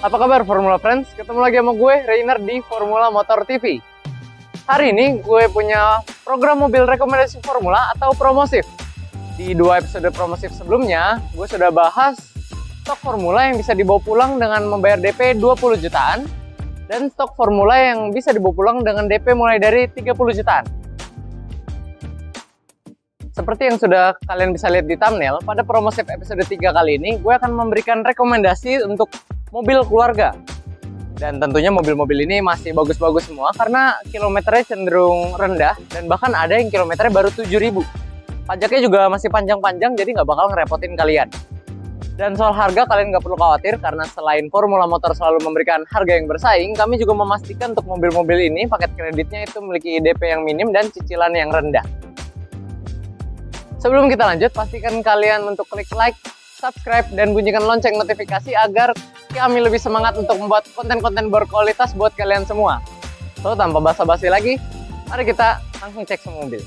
Apa kabar Formula Friends? Ketemu lagi sama gue, Rainer di Formula Motor TV. Hari ini gue punya program mobil rekomendasi Formula atau promosif. Di 2 episode promosif sebelumnya, gue sudah bahas stok Formula yang bisa dibawa pulang dengan membayar DP 20 jutaan dan stok Formula yang bisa dibawa pulang dengan DP mulai dari 30 jutaan. Seperti yang sudah kalian bisa lihat di thumbnail, pada promosif episode 3 kali ini, gue akan memberikan rekomendasi untuk mobil keluarga. Dan tentunya mobil-mobil ini masih bagus-bagus semua karena kilometernya cenderung rendah dan bahkan ada yang kilometernya baru 7.000. Pajaknya juga masih panjang-panjang, jadi nggak bakal ngerepotin kalian. Dan soal harga kalian nggak perlu khawatir karena selain Formula Motor selalu memberikan harga yang bersaing, kami juga memastikan untuk mobil-mobil ini paket kreditnya itu memiliki DP yang minim dan cicilan yang rendah. Sebelum kita lanjut, pastikan kalian untuk klik like, subscribe, dan bunyikan lonceng notifikasi agar kami lebih semangat untuk membuat konten-konten berkualitas buat kalian semua. So, tanpa basa-basi lagi, mari kita langsung cek semua mobil.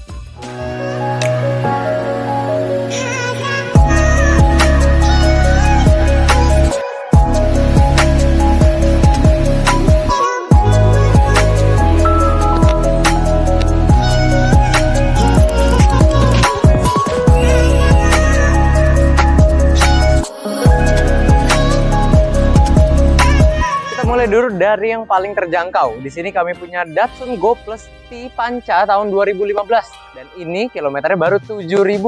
Mulai dulu dari yang paling terjangkau. Di sini kami punya Datsun Go Plus T Panca tahun 2015 dan ini kilometernya baru 7.000.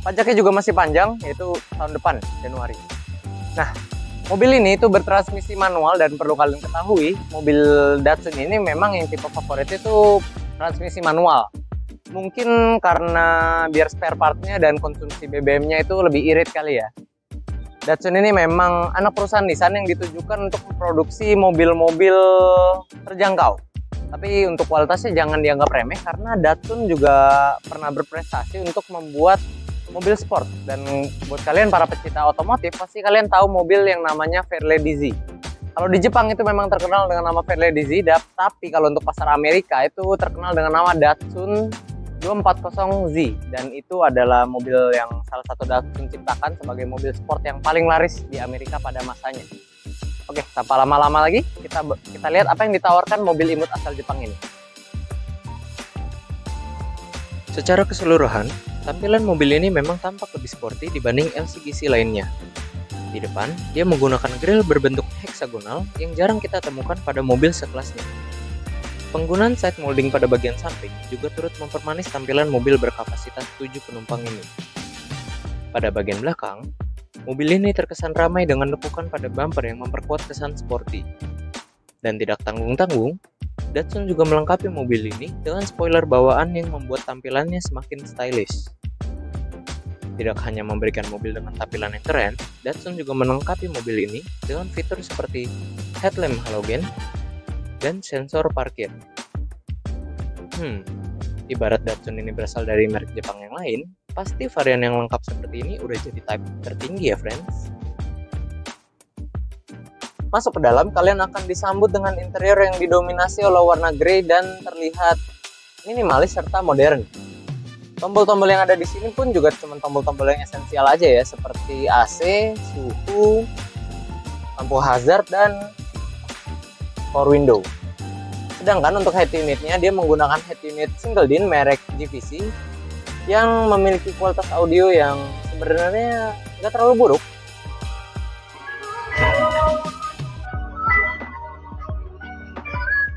Pajaknya juga masih panjang, yaitu tahun depan Januari. Nah, mobil ini itu bertransmisi manual dan perlu kalian ketahui, mobil Datsun ini memang yang tipe favoritnya itu transmisi manual. Mungkin karena biar spare partnya dan konsumsi BBM-nya itu lebih irit kali ya. Datsun ini memang anak perusahaan Nissan yang ditujukan untuk memproduksi mobil-mobil terjangkau. Tapi untuk kualitasnya jangan dianggap remeh karena Datsun juga pernah berprestasi untuk membuat mobil sport. Dan buat kalian para pecinta otomotif, pasti kalian tahu mobil yang namanya Fairlady Z. Kalau di Jepang itu memang terkenal dengan nama Fairlady Z, tapi kalau untuk pasar Amerika itu terkenal dengan nama Datsun 240Z, dan itu adalah mobil yang salah satu Datsun ciptakan sebagai mobil sport yang paling laris di Amerika pada masanya. Oke, tanpa lama-lama lagi kita lihat apa yang ditawarkan mobil imut asal Jepang ini. Secara keseluruhan, tampilan mobil ini memang tampak lebih sporty dibanding LCGC lainnya. Di depan, dia menggunakan grill berbentuk heksagonal yang jarang kita temukan pada mobil sekelasnya. Penggunaan side molding pada bagian samping juga turut mempermanis tampilan mobil berkapasitas 7 penumpang ini. Pada bagian belakang, mobil ini terkesan ramai dengan lekukan pada bumper yang memperkuat kesan sporty. Dan tidak tanggung-tanggung, Datsun juga melengkapi mobil ini dengan spoiler bawaan yang membuat tampilannya semakin stylish. Tidak hanya memberikan mobil dengan tampilan yang keren, Datsun juga melengkapi mobil ini dengan fitur seperti headlamp halogen dan sensor parkir. Ibarat Datsun ini berasal dari merek Jepang yang lain, pasti varian yang lengkap seperti ini udah jadi type tertinggi ya friends. Masuk ke dalam, kalian akan disambut dengan interior yang didominasi oleh warna grey dan terlihat minimalis serta modern. Tombol-tombol yang ada di sini pun juga cuma tombol-tombol yang esensial aja ya, seperti AC, suhu, lampu hazard, dan power window. Sedangkan untuk head unitnya dia menggunakan head unit single din merek GVC yang memiliki kualitas audio yang sebenarnya nggak terlalu buruk.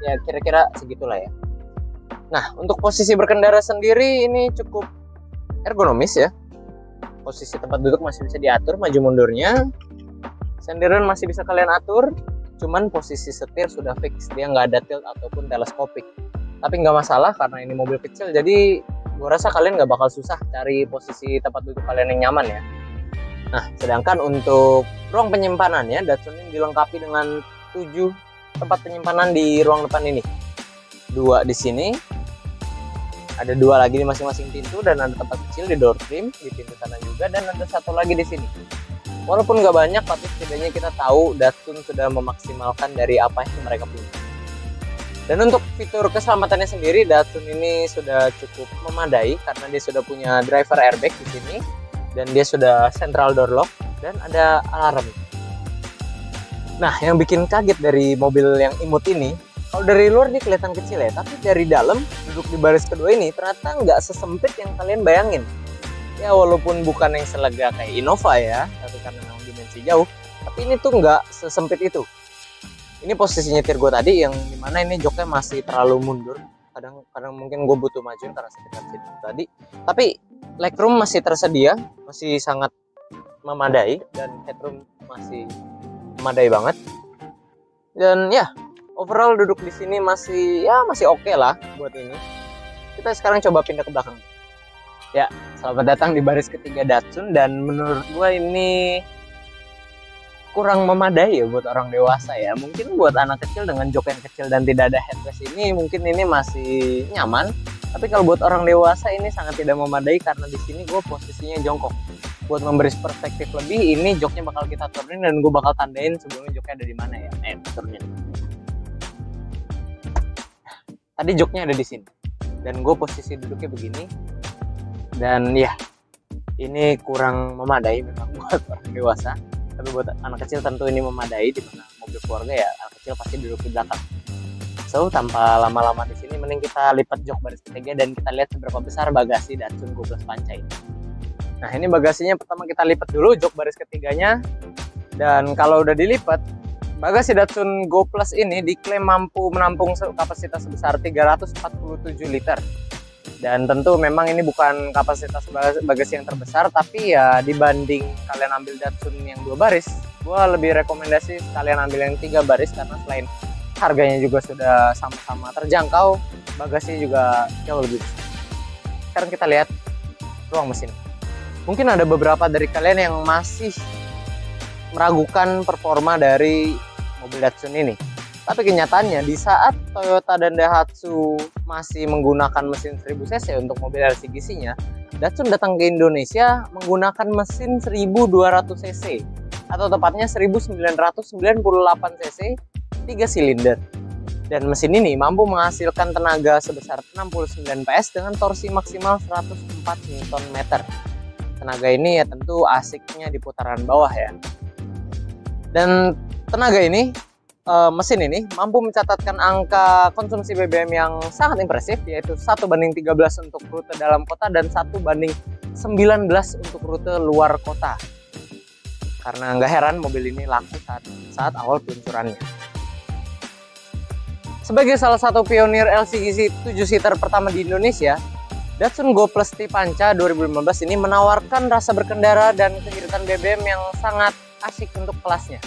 Ya kira-kira segitulah ya. Nah, untuk posisi berkendara sendiri ini cukup ergonomis ya. Posisi tempat duduk masih bisa diatur maju mundurnya. Senderan masih bisa kalian atur. Cuman posisi setir sudah fix, dia nggak ada tilt ataupun teleskopik. Tapi nggak masalah karena ini mobil kecil, jadi gue rasa kalian nggak bakal susah cari posisi tempat duduk kalian yang nyaman ya. Nah, sedangkan untuk ruang penyimpanannya, Datsun ini dilengkapi dengan 7 tempat penyimpanan di ruang depan ini. 2 di sini, ada 2 lagi di masing-masing pintu, dan ada tempat kecil di door trim di pintu sana juga, dan ada 1 lagi di sini. Walaupun nggak banyak, tapi setidaknya kita tahu Datsun sudah memaksimalkan dari apa yang mereka punya. Dan untuk fitur keselamatannya sendiri, Datsun ini sudah cukup memadai karena dia sudah punya driver airbag di sini, dan dia sudah central door lock dan ada alarm. Nah, yang bikin kaget dari mobil yang imut ini, kalau dari luar dia kelihatan kecil ya, tapi dari dalam duduk di baris kedua ini ternyata nggak sesempit yang kalian bayangin. Ya walaupun bukan yang selega kayak Innova ya, tapi karena memang dimensi jauh, tapi ini tuh nggak sesempit itu. Ini posisi nyetir gue tadi yang dimana ini joknya masih terlalu mundur. Kadang mungkin gue butuh majuin karena sekitar situ tadi. Tapi legroom masih tersedia, masih sangat memadai, dan headroom masih memadai banget. Dan ya, overall duduk di sini masih oke lah buat ini. Kita sekarang coba pindah ke belakang. Ya, selamat datang di baris ketiga Datsun, dan menurut gue ini kurang memadai ya buat orang dewasa ya. Mungkin buat anak kecil dengan jok yang kecil dan tidak ada headrest ini mungkin ini masih nyaman. Tapi kalau buat orang dewasa ini sangat tidak memadai karena di sini gue posisinya jongkok. Buat memberi perspektif lebih, ini joknya bakal kita turunin dan gue bakal tandain sebelumnya joknya ada di mana ya. Turunin. Tadi joknya ada di sini dan gue posisi duduknya begini. Dan ya, ini kurang memadai memang buat orang dewasa. Tapi buat anak kecil tentu ini memadai, di mana mobil keluarga ya anak kecil pasti duduk di belakang. So, tanpa lama-lama di sini, mending kita lipat jok baris ketiga dan kita lihat seberapa besar bagasi Datsun Go Plus Panca ini. Nah, ini bagasinya pertama kita lipat dulu jok baris ketiganya. Dan kalau udah dilipat, bagasi Datsun Go Plus ini diklaim mampu menampung kapasitas sebesar 347 liter. Dan tentu memang ini bukan kapasitas bagasi yang terbesar, tapi ya dibanding kalian ambil Datsun yang 2 baris, gue lebih rekomendasi kalian ambil yang 3 baris karena selain harganya juga sudah sama-sama terjangkau, bagasinya juga jauh lebih besar. Sekarang kita lihat ruang mesin. Mungkin ada beberapa dari kalian yang masih meragukan performa dari mobil Datsun ini. Tapi kenyataannya di saat Toyota dan Daihatsu masih menggunakan mesin 1000 cc untuk mobil LCGC-nya, Datsun datang ke Indonesia menggunakan mesin 1200 cc atau tepatnya 1998 cc 3 silinder. Dan mesin ini mampu menghasilkan tenaga sebesar 69 PS dengan torsi maksimal 104 Nm. Tenaga ini ya tentu asiknya di putaran bawah ya. Dan tenaga ini mesin ini mampu mencatatkan angka konsumsi BBM yang sangat impresif, yaitu 1:13 untuk rute dalam kota dan 1:19 untuk rute luar kota. Karena nggak heran mobil ini laku saat awal peluncurannya. Sebagai salah satu pionir LCGC 7-seater pertama di Indonesia, Datsun Go Plus T Panca 2015 ini menawarkan rasa berkendara dan keiritan BBM yang sangat asik untuk kelasnya.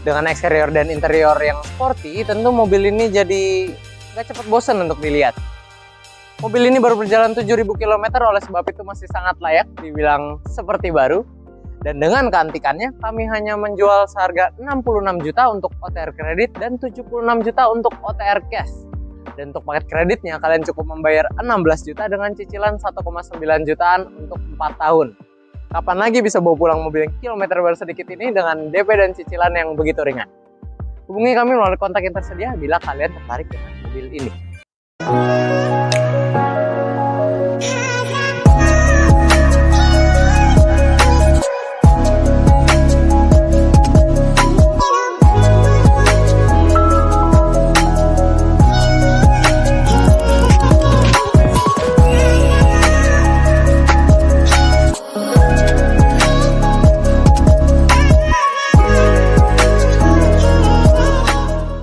Dengan eksterior dan interior yang sporty, tentu mobil ini jadi gak cepat bosan untuk dilihat. Mobil ini baru berjalan 7.000 km, oleh sebab itu masih sangat layak dibilang seperti baru. Dan dengan keantikannya, kami hanya menjual seharga 66 juta untuk OTR kredit dan 76 juta untuk OTR cash. Dan untuk paket kreditnya, kalian cukup membayar 16 juta dengan cicilan 1,9 jutaan untuk 4 tahun. Kapan lagi bisa bawa pulang mobil yang kilometer baru sedikit ini dengan DP dan cicilan yang begitu ringan? Hubungi kami melalui kontak yang tersedia bila kalian tertarik dengan mobil ini.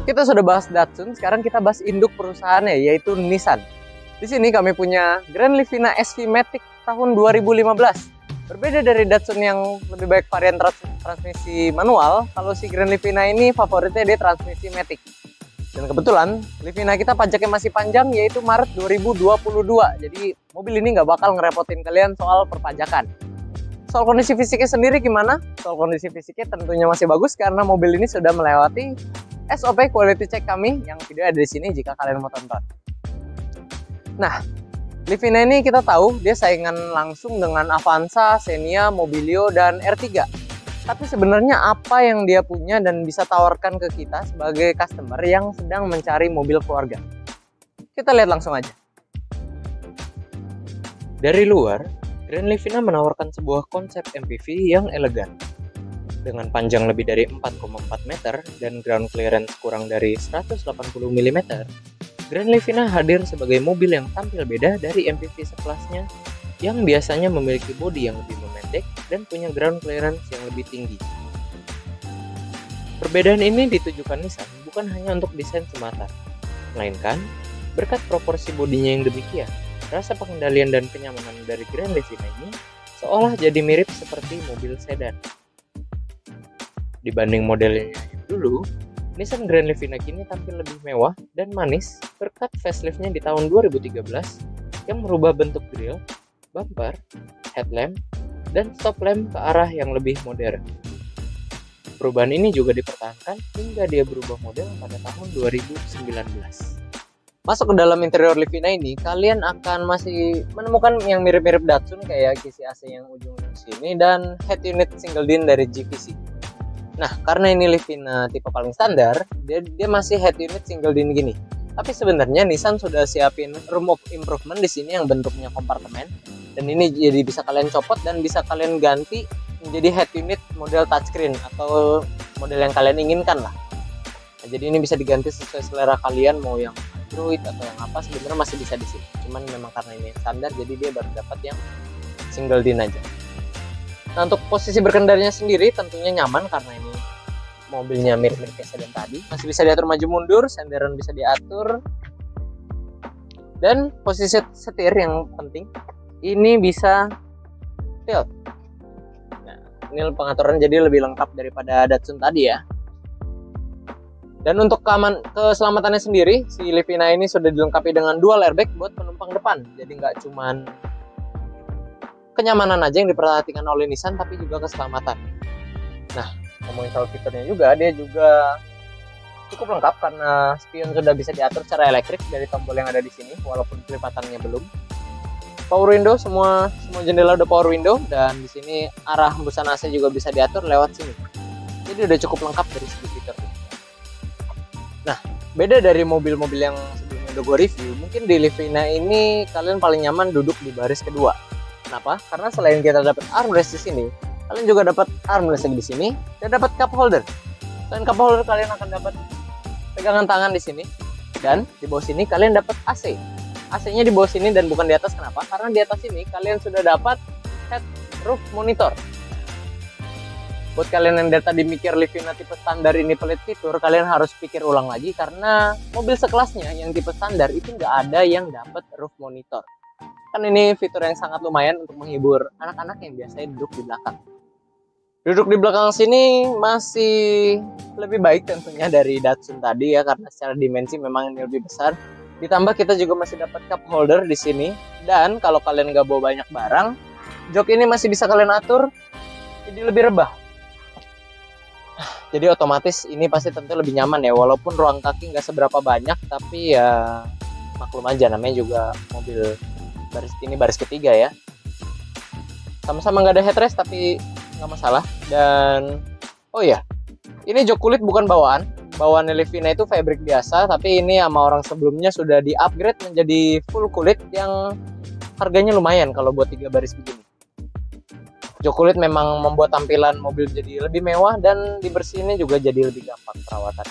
Kita sudah bahas Datsun, sekarang kita bahas induk perusahaannya, yaitu Nissan. Di sini kami punya Grand Livina SV Matic tahun 2015. Berbeda dari Datsun yang lebih baik varian transmisi manual, kalau si Grand Livina ini favoritnya dia transmisi Matic. Dan kebetulan Livina kita pajaknya masih panjang, yaitu Maret 2022. Jadi mobil ini nggak bakal ngerepotin kalian soal perpajakan. Soal kondisi fisiknya sendiri gimana? Soal kondisi fisiknya tentunya masih bagus karena mobil ini sudah melewati SOP quality check kami yang video ada di sini jika kalian mau tonton. Nah, Livina ini kita tahu dia saingan langsung dengan Avanza, Xenia, Mobilio, dan R3. Tapi sebenarnya apa yang dia punya dan bisa tawarkan ke kita sebagai customer yang sedang mencari mobil keluarga? Kita lihat langsung aja. Dari luar, Grand Livina menawarkan sebuah konsep MPV yang elegan. Dengan panjang lebih dari 4,4 meter dan ground clearance kurang dari 180 mm, Grand Livina hadir sebagai mobil yang tampil beda dari MPV sekelasnya yang biasanya memiliki bodi yang lebih memendek dan punya ground clearance yang lebih tinggi. Perbedaan ini ditujukan Nissan bukan hanya untuk desain semata, melainkan berkat proporsi bodinya yang demikian, rasa pengendalian dan kenyamanan dari Grand Livina ini seolah jadi mirip seperti mobil sedan. Dibanding modelnya yang dulu, Nissan Grand Livina kini tampil lebih mewah dan manis berkat facelift-nya di tahun 2013 yang merubah bentuk grill, bumper, headlamp, dan stop lamp ke arah yang lebih modern. Perubahan ini juga dipertahankan hingga dia berubah model pada tahun 2019. Masuk ke dalam interior Livina ini, kalian akan masih menemukan yang mirip-mirip Datsun kayak kisi AC yang ujung sini dan head unit single din dari GVC. Nah, karena ini Livina tipe paling standar, dia masih head unit single din gini. Tapi sebenarnya Nissan sudah siapin room of improvement di sini yang bentuknya kompartemen, dan ini jadi bisa kalian copot dan bisa kalian ganti menjadi head unit model touchscreen atau model yang kalian inginkan lah. Nah, jadi ini bisa diganti sesuai selera kalian, mau yang Android atau yang apa, sebenarnya masih bisa di sini. Cuman memang karena ini standar, jadi dia baru dapat yang single din aja. Nah, untuk posisi berkendaranya sendiri tentunya nyaman karena ini mobilnya mirip-mirip kayak sedan tadi. Masih bisa diatur maju mundur, senderan bisa diatur. Dan posisi setir yang penting, ini bisa tilt. Nah, ini pengaturan jadi lebih lengkap daripada Datsun tadi ya. Dan untuk keselamatannya sendiri, si Livina ini sudah dilengkapi dengan dual airbag buat penumpang depan. Jadi nggak cuman kenyamanan aja yang diperhatikan oleh Nissan, tapi juga keselamatan. Nah, ngomongin soal fiturnya juga, dia juga cukup lengkap karena spion sudah bisa diatur secara elektrik dari tombol yang ada di sini, walaupun kelipatannya belum. Power window, semua jendela udah power window, dan di sini arah hembusan AC juga bisa diatur lewat sini. Jadi udah cukup lengkap dari segi fitur. Nah, beda dari mobil-mobil yang sebelumnya udah gue review, mungkin di Livina ini kalian paling nyaman duduk di baris kedua. Kenapa? Karena selain kita dapat armrest di sini, kalian juga dapat armrest di sini dan dapat cup holder. Selain cup holder, kalian akan dapat pegangan tangan di sini, dan di bawah sini kalian dapat AC. AC-nya di bawah sini dan bukan di atas. Kenapa? Karena di atas ini kalian sudah dapat head roof monitor. Buat kalian yang dari tadi mikir Livina tipe standar ini pelit fitur, kalian harus pikir ulang lagi karena mobil sekelasnya yang tipe standar itu nggak ada yang dapat roof monitor. Kan ini fitur yang sangat lumayan untuk menghibur anak-anak yang biasanya duduk di belakang. Duduk di belakang sini masih lebih baik tentunya dari Datsun tadi ya, karena secara dimensi memang ini lebih besar. Ditambah kita juga masih dapat cup holder di sini, dan kalau kalian nggak bawa banyak barang, jok ini masih bisa kalian atur jadi lebih rebah. Jadi otomatis ini pasti tentu lebih nyaman ya, walaupun ruang kaki nggak seberapa banyak, tapi ya maklum aja, namanya juga mobil baris ketiga ya. Sama-sama nggak ada headrest tapi nggak masalah. Dan oh ya, ini jok kulit bukan bawaan Livina itu fabric biasa, tapi ini sama orang sebelumnya sudah di upgrade menjadi full kulit yang harganya lumayan kalau buat 3 baris begini. Jok kulit memang membuat tampilan mobil jadi lebih mewah, dan dibersihinnya juga jadi lebih gampang perawatan.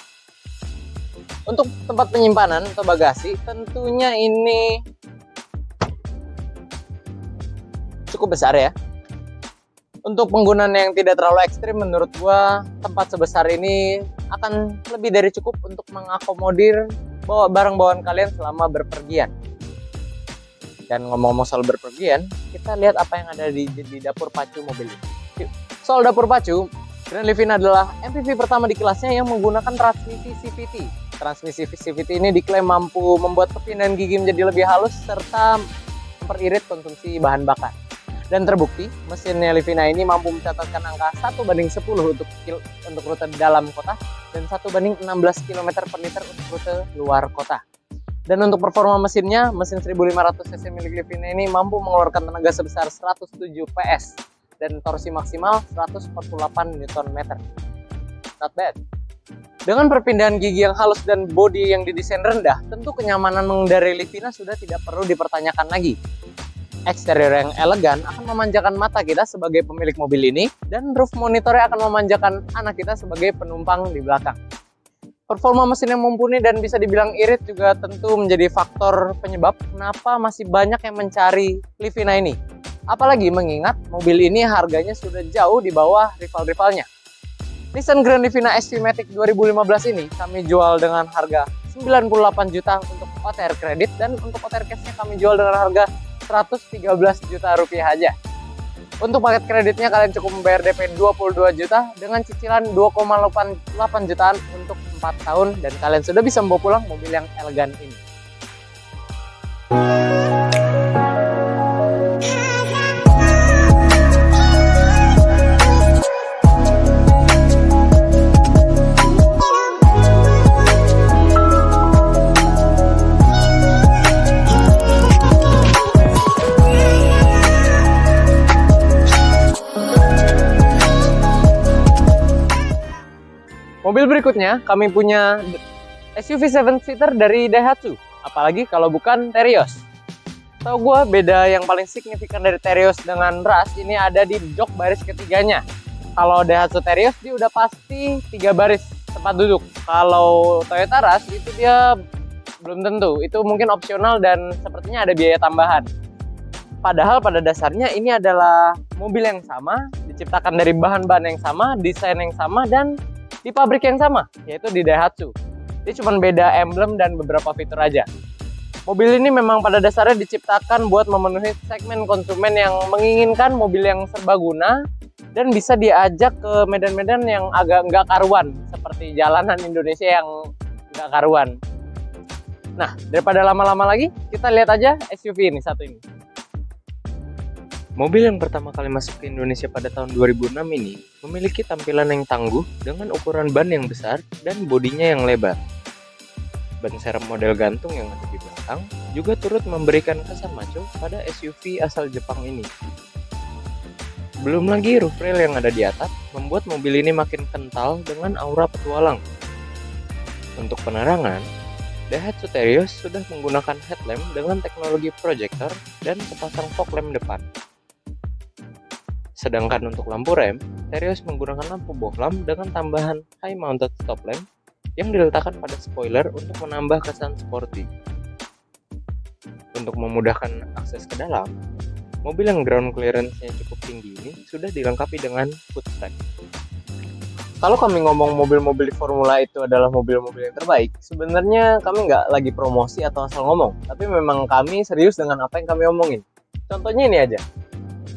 Untuk tempat penyimpanan atau bagasi, tentunya ini cukup besar ya. Untuk penggunaan yang tidak terlalu ekstrim, menurut gua tempat sebesar ini akan lebih dari cukup untuk mengakomodir barang bawaan kalian selama berpergian. Dan ngomong-ngomong soal berpergian, kita lihat apa yang ada di dapur pacu mobil ini. Yuk. Soal dapur pacu, Grand Livina adalah MPV pertama di kelasnya yang menggunakan transmisi CVT. Transmisi CVT ini diklaim mampu membuat perpindahan gigi menjadi lebih halus serta memperirit konsumsi bahan bakar. Dan terbukti, mesinnya Livina ini mampu mencatatkan angka 1/10 untuk rute dalam kota dan 1/16 km per liter untuk rute luar kota. Dan untuk performa mesinnya, mesin 1500 cc milik Livina ini mampu mengeluarkan tenaga sebesar 107 PS dan torsi maksimal 148 Nm. Not bad. Dengan perpindahan gigi yang halus dan bodi yang didesain rendah, tentu kenyamanan mengendarai Livina sudah tidak perlu dipertanyakan lagi. Eksterior yang elegan akan memanjakan mata kita sebagai pemilik mobil ini, dan roof monitornya akan memanjakan anak kita sebagai penumpang di belakang. Performa mesin yang mumpuni dan bisa dibilang irit juga tentu menjadi faktor penyebab kenapa masih banyak yang mencari Livina ini. Apalagi mengingat mobil ini harganya sudah jauh di bawah rival-rivalnya. Nissan Grand Livina SV Matic 2015 ini kami jual dengan harga 98 juta untuk OTR kredit, dan untuk OTR cashnya kami jual dengan harga 113 juta rupiah aja. Untuk paket kreditnya kalian cukup membayar DP 22 juta dengan cicilan 2,8 jutaan untuk 4 tahun, dan kalian sudah bisa membawa pulang mobil yang elegan ini. Mobil berikutnya kami punya SUV 7-seater dari Daihatsu, apalagi kalau bukan Terios. Tahu gue beda yang paling signifikan dari Terios dengan Rush ini ada di jok baris ketiganya. Kalau Daihatsu Terios dia udah pasti 3 baris tempat duduk. Kalau Toyota Rush itu dia belum tentu, itu mungkin opsional dan sepertinya ada biaya tambahan. Padahal pada dasarnya ini adalah mobil yang sama, diciptakan dari bahan-bahan yang sama, desain yang sama, dan di pabrik yang sama, yaitu di Daihatsu. Dia cuma beda emblem dan beberapa fitur aja. Mobil ini memang pada dasarnya diciptakan buat memenuhi segmen konsumen yang menginginkan mobil yang serbaguna dan bisa diajak ke medan-medan yang agak nggak karuan, seperti jalanan Indonesia yang nggak karuan. Nah, daripada lama-lama lagi, kita lihat aja SUV ini satu ini. Mobil yang pertama kali masuk ke Indonesia pada tahun 2006 ini memiliki tampilan yang tangguh dengan ukuran ban yang besar dan bodinya yang lebar. Ban serep model gantung yang ada di belakang juga turut memberikan kesan maco pada SUV asal Jepang ini. Belum lagi roof rail yang ada di atap membuat mobil ini makin kental dengan aura petualang. Untuk penerangan, Daihatsu Terios sudah menggunakan headlamp dengan teknologi projector dan sepasang fog lamp depan. Sedangkan untuk lampu rem, Terios menggunakan lampu bohlam dengan tambahan high mounted stop lamp yang diletakkan pada spoiler untuk menambah kesan sporty. Untuk memudahkan akses ke dalam, mobil yang ground clearance-nya cukup tinggi ini sudah dilengkapi dengan foot rack. Kalau kami ngomong mobil-mobil di Formula itu adalah mobil-mobil yang terbaik, sebenarnya kami nggak lagi promosi atau asal ngomong, tapi memang kami serius dengan apa yang kami omongin. Contohnya ini aja.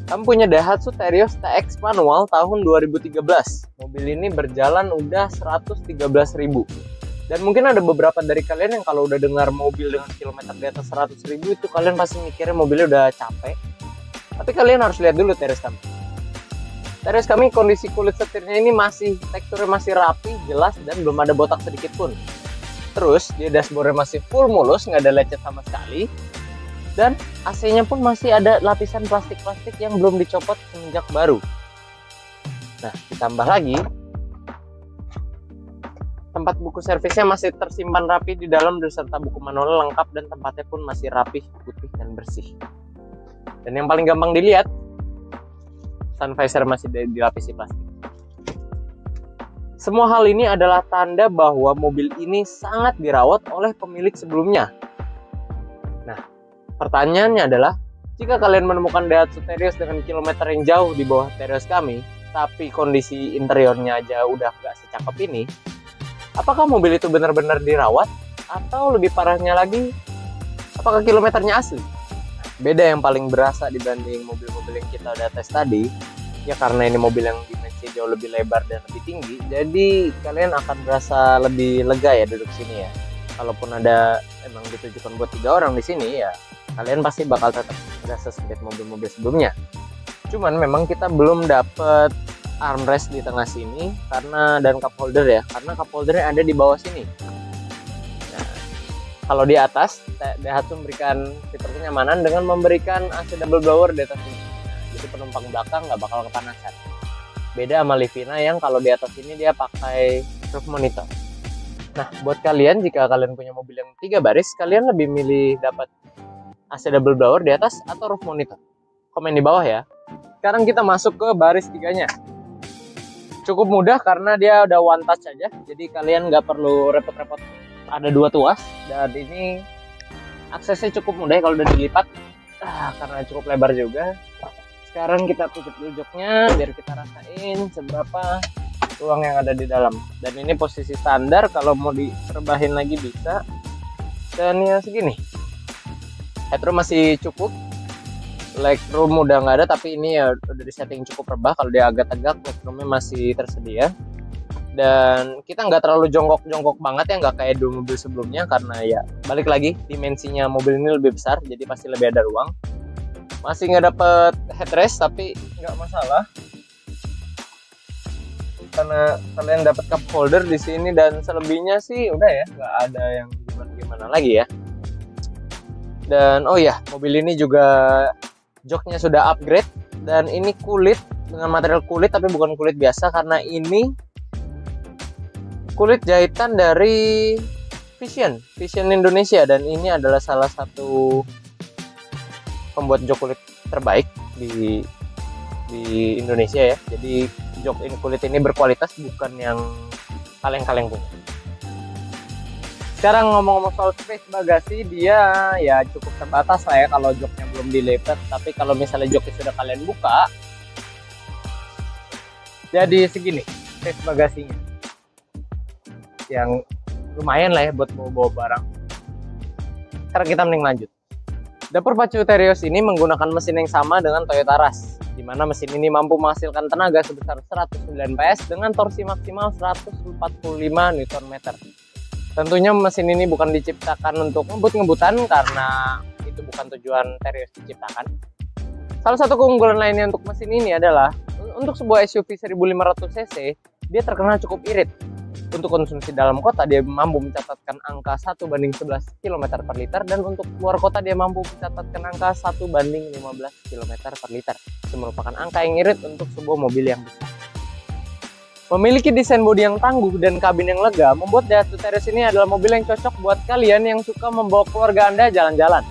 Kami punya Daihatsu Terios TX manual tahun 2013. Mobil ini berjalan udah 113.000. Dan mungkin ada beberapa dari kalian yang kalau udah dengar mobil dengan kilometer di atas 100.000 itu kalian pasti mikirnya mobilnya udah capek. Tapi kalian harus lihat dulu Terios kami. Terios kami kondisi kulit setirnya ini teksturnya masih rapi, jelas, dan belum ada botak sedikit pun. Terus dia dashboardnya masih full mulus, nggak ada lecet sama sekali. Dan AC-nya pun masih ada lapisan plastik-plastik yang belum dicopot semenjak baru. Nah, ditambah lagi, tempat buku servisnya masih tersimpan rapi di dalam beserta buku manual lengkap, dan tempatnya pun masih rapih, putih, dan bersih. Dan yang paling gampang dilihat, sun visor masih dilapisi plastik. Semua hal ini adalah tanda bahwa mobil ini sangat dirawat oleh pemilik sebelumnya. Nah, pertanyaannya adalah, jika kalian menemukan Daihatsu Terios dengan kilometer yang jauh di bawah Terios kami, tapi kondisi interiornya aja udah gak secakep ini, apakah mobil itu benar-benar dirawat? Atau lebih parahnya lagi, apakah kilometernya asli? Beda yang paling berasa dibanding mobil-mobil yang kita udah tes tadi, ya karena ini mobil yang dimensi jauh lebih lebar dan lebih tinggi, jadi kalian akan berasa lebih lega ya duduk sini ya. Kalaupun ada emang ditujukan buat 3 orang di sini ya, kalian pasti bakal tetap berasa sempit mobil-mobil sebelumnya. Cuman memang kita belum dapet armrest di tengah sini dan cup holder ya, karena cup holdernya ada di bawah sini. Nah, kalau di atas, Daihatsu memberikan fitur kenyamanan dengan memberikan AC double blower di atas ini. Nah, jadi penumpang belakang nggak bakal kepanasan. Beda sama Livina yang kalau di atas ini dia pakai roof monitor. Nah, buat kalian jika kalian punya mobil yang 3 baris, kalian lebih milih dapat AC double blower di atas atau roof monitor? Komen di bawah ya. Sekarang kita masuk ke baris tiganya. Cukup mudah karena dia udah one touch aja, jadi kalian nggak perlu repot-repot ada dua tuas. Dan ini aksesnya cukup mudah kalau udah dilipat, karena cukup lebar juga. Sekarang kita tutup dulu joknya biar kita rasain seberapa ruang yang ada di dalam. Dan ini posisi standar, kalau mau diperbahin lagi bisa. Dan ya segini. Headroom masih cukup. Legroom udah nggak ada, tapi ini ya udah disetting cukup rebah. Kalau dia agak tegak, legroomnya masih tersedia. Dan kita nggak terlalu jongkok-jongkok banget ya, nggak kayak dua mobil sebelumnya, karena ya balik lagi dimensinya mobil ini lebih besar, jadi pasti lebih ada ruang. Masih nggak dapet headrest, tapi nggak masalah karena kalian dapat cup holder di sini. Dan selebihnya sih udah ya, nggak ada yang gimana lagi ya. Dan oh ya, mobil ini juga joknya sudah upgrade, dan ini kulit dengan material kulit, tapi bukan kulit biasa karena ini kulit jahitan dari Vision Indonesia. Dan ini adalah salah satu pembuat jok kulit terbaik di Indonesia ya. Jadi jok ini kulit ini berkualitas, bukan yang kaleng-kaleng punya. Sekarang ngomong-ngomong soal space bagasi, dia ya cukup terbatas lah ya kalau joknya belum dilipat. Tapi kalau misalnya joknya sudah kalian buka, jadi segini space bagasinya, yang lumayan lah ya buat bawa barang. Sekarang kita mending lanjut. Dapur pacu Terios ini menggunakan mesin yang sama dengan Toyota Rush, di mana mesin ini mampu menghasilkan tenaga sebesar 109 PS dengan torsi maksimal 145 Nm. Tentunya mesin ini bukan diciptakan untuk ngebut-ngebutan, karena itu bukan tujuan Terios diciptakan. Salah satu keunggulan lainnya untuk mesin ini adalah untuk sebuah SUV 1500 cc, dia terkenal cukup irit. Untuk konsumsi dalam kota dia mampu mencatatkan angka 1/11 km per liter, dan untuk luar kota dia mampu mencatatkan angka 1/15 km per liter. Itu merupakan angka yang irit untuk sebuah mobil yang besar. Memiliki desain bodi yang tangguh dan kabin yang lega, membuat Daihatsu Terios ini adalah mobil yang cocok buat kalian yang suka membawa keluarga Anda jalan-jalan.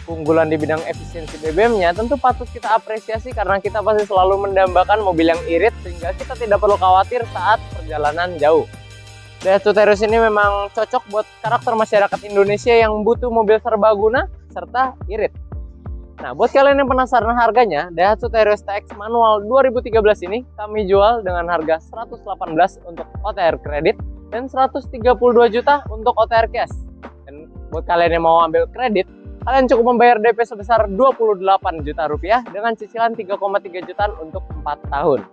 Keunggulan di bidang efisiensi BBM-nya tentu patut kita apresiasi, karena kita pasti selalu mendambakan mobil yang irit, sehingga kita tidak perlu khawatir saat perjalanan jauh. Daihatsu Terios ini memang cocok buat karakter masyarakat Indonesia yang butuh mobil serbaguna serta irit. Nah, buat kalian yang penasaran harganya, Daihatsu Terios TX manual 2013 ini kami jual dengan harga 118 untuk OTR kredit dan 132 juta untuk OTR cash. Dan buat kalian yang mau ambil kredit, kalian cukup membayar DP sebesar 28 juta rupiah dengan cicilan 3,3 jutaan untuk 4 tahun.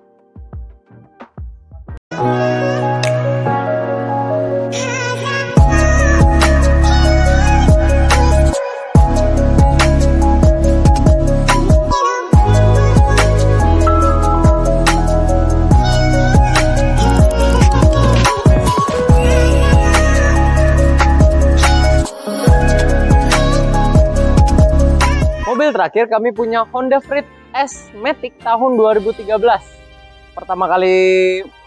Mobil terakhir kami punya Honda Freed S Matic tahun 2013. Pertama kali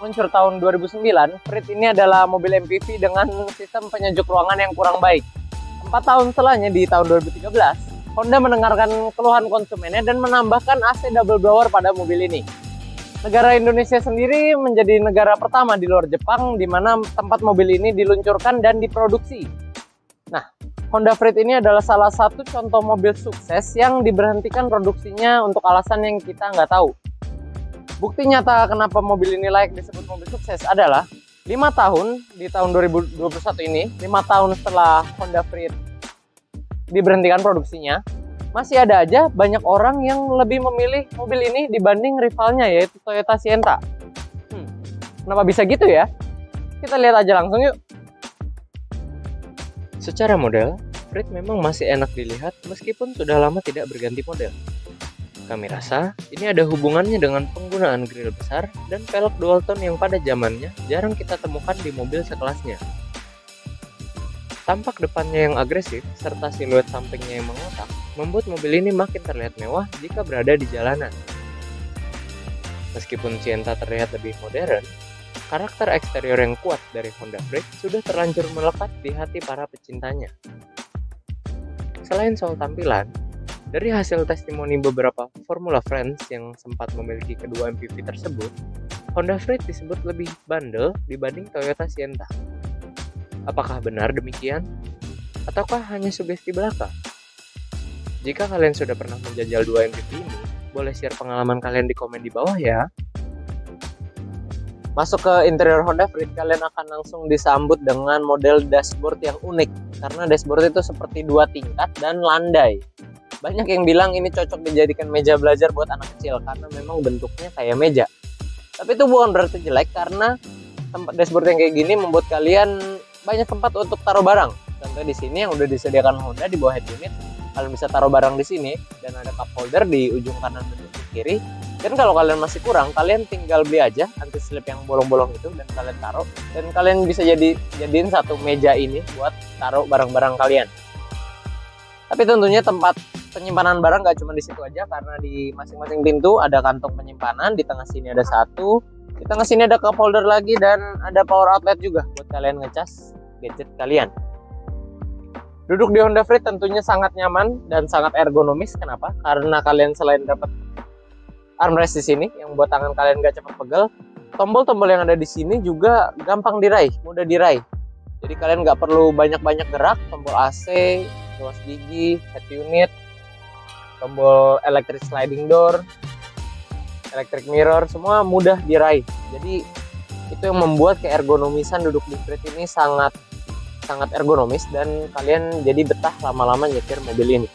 muncul tahun 2009, Freed ini adalah mobil MPV dengan sistem penyejuk ruangan yang kurang baik. 4 tahun setelahnya di tahun 2013, Honda mendengarkan keluhan konsumennya dan menambahkan AC double blower pada mobil ini. Negara Indonesia sendiri menjadi negara pertama di luar Jepang di mana tempat mobil ini diluncurkan dan diproduksi. Nah, Honda Freed ini adalah salah satu contoh mobil sukses yang diberhentikan produksinya untuk alasan yang kita nggak tahu. Bukti nyata kenapa mobil ini layak disebut mobil sukses adalah 5 tahun di tahun 2021 ini, 5 tahun setelah Honda Freed diberhentikan produksinya, masih ada aja banyak orang yang lebih memilih mobil ini dibanding rivalnya, yaitu Toyota Sienna. Kenapa bisa gitu ya? Kita lihat aja langsung yuk. Secara model, Freed memang masih enak dilihat meskipun sudah lama tidak berganti model. Kami rasa ini ada hubungannya dengan penggunaan grill besar dan velg dual tone yang pada zamannya jarang kita temukan di mobil sekelasnya. Tampak depannya yang agresif serta siluet sampingnya yang mengotak membuat mobil ini makin terlihat mewah jika berada di jalanan. Meskipun Sienna terlihat lebih modern, karakter eksterior yang kuat dari Honda Freed sudah terlanjur melekat di hati para pecintanya. selain soal tampilan, dari hasil testimoni beberapa Formula Friends yang sempat memiliki kedua MPV tersebut, Honda Freed disebut lebih bandel dibanding Toyota Sienna. Apakah benar demikian? Ataukah hanya sugesti belaka? Jika kalian sudah pernah menjajal dua MPV ini, boleh share pengalaman kalian di komen di bawah ya. Masuk ke interior Honda Freed, kalian akan langsung disambut dengan model dashboard yang unik. Karena dashboard itu seperti dua tingkat dan landai. Banyak yang bilang ini cocok dijadikan meja belajar buat anak kecil karena memang bentuknya kayak meja. Tapi itu bukan berarti jelek karena tempat dashboard yang kayak gini membuat kalian banyak tempat untuk taruh barang. Contoh di sini yang udah disediakan Honda di bawah head unit, kalian bisa taruh barang di sini dan ada cup holder di ujung kanan dan ujung kiri. Dan kalau kalian masih kurang, kalian tinggal beli aja anti slip yang bolong-bolong itu dan kalian taruh. Dan kalian bisa jadiin satu meja ini buat taruh barang-barang kalian. Tapi tentunya tempat penyimpanan barang nggak cuma di situ aja, karena di masing-masing pintu ada kantong penyimpanan. Di tengah sini ada satu, di tengah sini ada cup holder lagi, dan ada power outlet juga buat kalian ngecas gadget kalian. Duduk di Honda Freed tentunya sangat nyaman dan sangat ergonomis. Kenapa? Karena kalian selain dapat armrest di sini yang buat tangan kalian gak cepat pegel, tombol-tombol yang ada di sini juga gampang diraih, mudah diraih. Jadi kalian nggak perlu banyak-banyak gerak. Tombol AC, tuas gigi, head unit, tombol electric sliding door, electric mirror, semua mudah diraih. Jadi itu yang membuat keergonomisan duduk di Freed ini sangat ergonomis dan kalian jadi betah lama-lama nyetir mobil ini.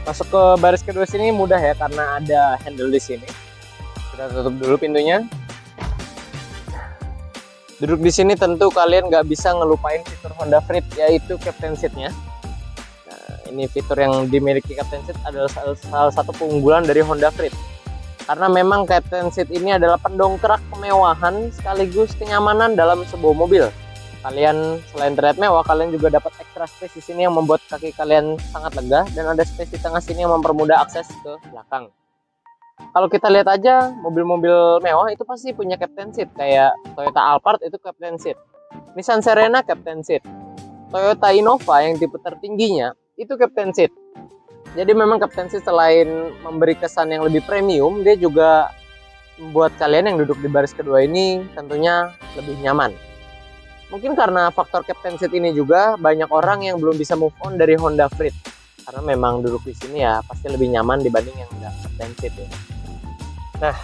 Masuk ke baris kedua sini mudah ya karena ada handle di sini. Kita tutup dulu pintunya. Duduk di sini tentu kalian nggak bisa ngelupain fitur Honda Freed, yaitu captain seat-nya. Nah, ini fitur yang dimiliki captain seat adalah salah satu keunggulan dari Honda Freed. Karena memang captain seat ini adalah pendongkrak kemewahan sekaligus kenyamanan dalam sebuah mobil. Kalian selain terlihat mewah, kalian juga dapat extra space di sini yang membuat kaki kalian sangat lega, dan ada space di tengah sini yang mempermudah akses ke belakang. Kalau kita lihat aja mobil-mobil mewah itu pasti punya captain seat, kayak Toyota Alphard itu captain seat, Nissan Serena captain seat, Toyota Innova yang tipe tertingginya itu captain seat. Jadi memang captain seat selain memberi kesan yang lebih premium, dia juga membuat kalian yang duduk di baris kedua ini tentunya lebih nyaman. Mungkin karena faktor captain seat ini juga banyak orang yang belum bisa move on dari Honda Freed. Karena memang duduk di sini ya pasti lebih nyaman dibanding yang nggak captain seat ya. Nah,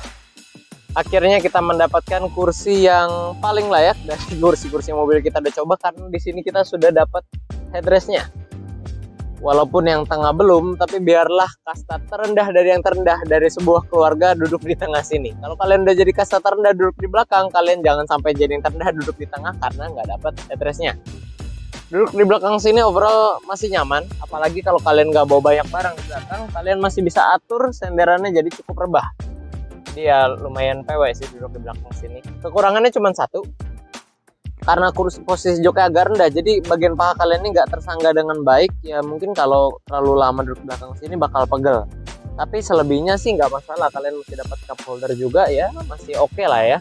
akhirnya kita mendapatkan kursi yang paling layak dari kursi-kursi mobil kita udah coba, karena di sini kita sudah dapat headrestnya. Walaupun yang tengah belum, tapi biarlah kasta terendah dari yang terendah dari sebuah keluarga duduk di tengah sini. Kalau kalian udah jadi kasta terendah duduk di belakang, kalian jangan sampai jadi yang terendah duduk di tengah karena nggak dapat headrestnya. Duduk di belakang sini overall masih nyaman, apalagi kalau kalian nggak bawa banyak barang di belakang, kalian masih bisa atur senderannya jadi cukup rebah. Jadi ya lumayan PW sih duduk di belakang sini. Kekurangannya cuma satu, karena posisi joknya agak rendah, jadi bagian paha kalian ini nggak tersangga dengan baik. Ya mungkin kalau terlalu lama duduk belakang sini bakal pegel. Tapi selebihnya sih nggak masalah, kalian masih dapat cup holder juga ya, masih oke lah ya.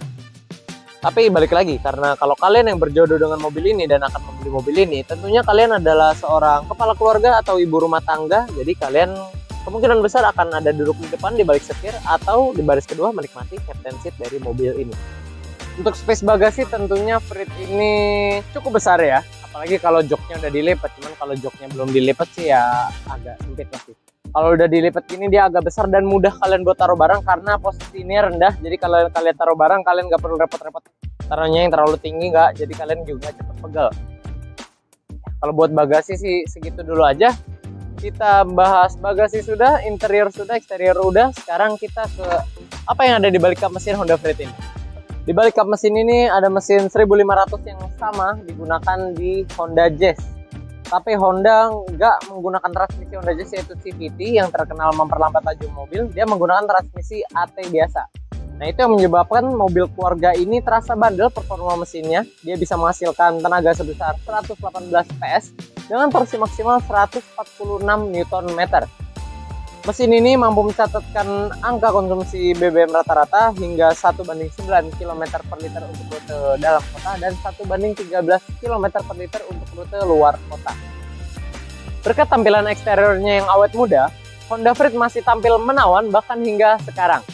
Tapi balik lagi, karena kalau kalian yang berjodoh dengan mobil ini dan akan membeli mobil ini, tentunya kalian adalah seorang kepala keluarga atau ibu rumah tangga. Jadi kalian kemungkinan besar akan ada duduk di depan di balik setir atau di baris kedua menikmati captain seat dari mobil ini. Untuk space bagasi tentunya Freed ini cukup besar ya, apalagi kalau joknya udah dilipat. Cuman kalau joknya belum dilipat sih ya agak sempit pasti. Kalau udah dilipat ini dia agak besar dan mudah kalian buat taruh barang karena posisi ini rendah. Jadi kalau kalian taruh barang, kalian nggak perlu repot-repot taruhnya yang terlalu tinggi, nggak. Jadi kalian juga cepet pegel. Kalau buat bagasi sih segitu dulu aja. Kita bahas bagasi sudah, interior sudah, eksterior udah. Sekarang kita ke apa yang ada di balik kap mesin Honda Freed ini. Di balik kap mesin ini ada mesin 1500 yang sama digunakan di Honda Jazz. Tapi Honda nggak menggunakan transmisi Honda Jazz yaitu CVT yang terkenal memperlambat laju mobil. Dia menggunakan transmisi AT biasa. Nah itu yang menyebabkan mobil keluarga ini terasa bandel performa mesinnya. Dia bisa menghasilkan tenaga sebesar 118 PS dengan torsi maksimal 146 Nm. Mesin ini mampu mencatatkan angka konsumsi BBM rata-rata hingga 1:9 km per liter untuk rute dalam kota dan 1:13 km per liter untuk rute luar kota. Berkat tampilan eksteriornya yang awet muda, Honda Freed masih tampil menawan bahkan hingga sekarang.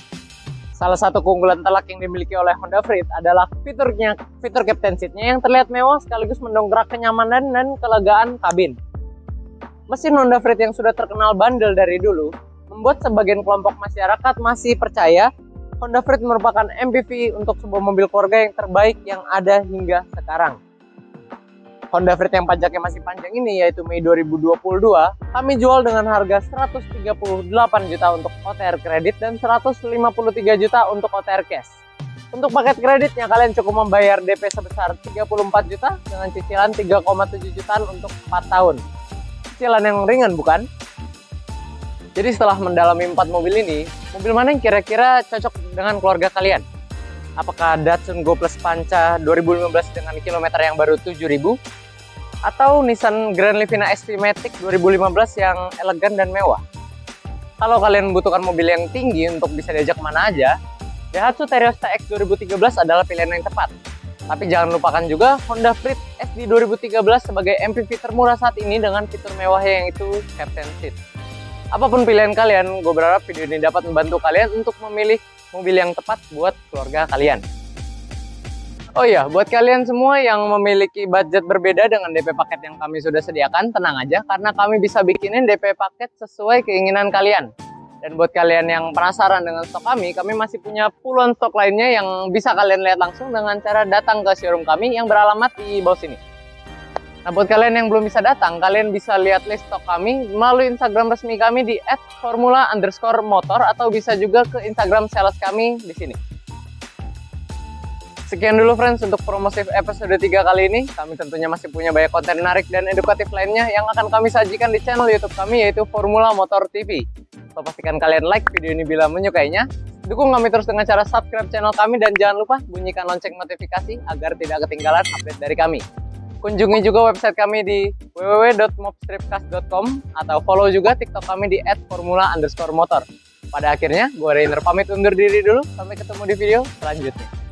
Salah satu keunggulan telak yang dimiliki oleh Honda Freed adalah fitur captain seat-nya yang terlihat mewah sekaligus mendongkrak kenyamanan dan kelegaan kabin. Mesin Honda Freed yang sudah terkenal bandel dari dulu membuat sebagian kelompok masyarakat masih percaya Honda Freed merupakan MPV untuk sebuah mobil keluarga yang terbaik yang ada hingga sekarang. Honda Freed yang pajaknya masih panjang ini, yaitu Mei 2022, kami jual dengan harga 138 juta untuk OTR kredit dan 153 juta untuk OTR cash. Untuk paket kreditnya kalian cukup membayar DP sebesar 34 juta dengan cicilan 3,7 jutaan untuk 4 tahun. Cicilan yang ringan bukan? Jadi setelah mendalami 4 mobil ini, mobil mana yang kira-kira cocok dengan keluarga kalian? Apakah Datsun Go Plus Panca 2015 dengan kilometer yang baru 7.000? Atau Nissan Grand Livina SV Matic 2015 yang elegan dan mewah? Kalau kalian membutuhkan mobil yang tinggi untuk bisa diajak kemana aja, Daihatsu Terios TX 2013 adalah pilihan yang tepat. Tapi jangan lupakan juga Honda Freed SD 2013 sebagai MPV termurah saat ini dengan fitur mewahnya yaitu captain seat. Apapun pilihan kalian, gue berharap video ini dapat membantu kalian untuk memilih mobil yang tepat buat keluarga kalian. Oh iya, buat kalian semua yang memiliki budget berbeda dengan DP paket yang kami sudah sediakan, tenang aja karena kami bisa bikinin DP paket sesuai keinginan kalian. Dan buat kalian yang penasaran dengan stok kami masih punya puluhan stok lainnya yang bisa kalian lihat langsung dengan cara datang ke showroom kami yang beralamat di bawah sini. Nah, buat kalian yang belum bisa datang, kalian bisa lihat list stok kami melalui Instagram resmi kami di @formula_motor atau bisa juga ke Instagram sales kami di sini. Sekian dulu friends untuk promosi episode 3 kali ini. Kami tentunya masih punya banyak konten menarik dan edukatif lainnya yang akan kami sajikan di channel YouTube kami yaitu Formula Motor TV. So, pastikan kalian like video ini bila menyukainya. Dukung kami terus dengan cara subscribe channel kami dan jangan lupa bunyikan lonceng notifikasi agar tidak ketinggalan update dari kami. Kunjungi juga website kami di www.mobstripcast.com atau follow juga TikTok kami di @formula_motor. Pada akhirnya, gue Rainer pamit undur diri dulu. Sampai ketemu di video selanjutnya.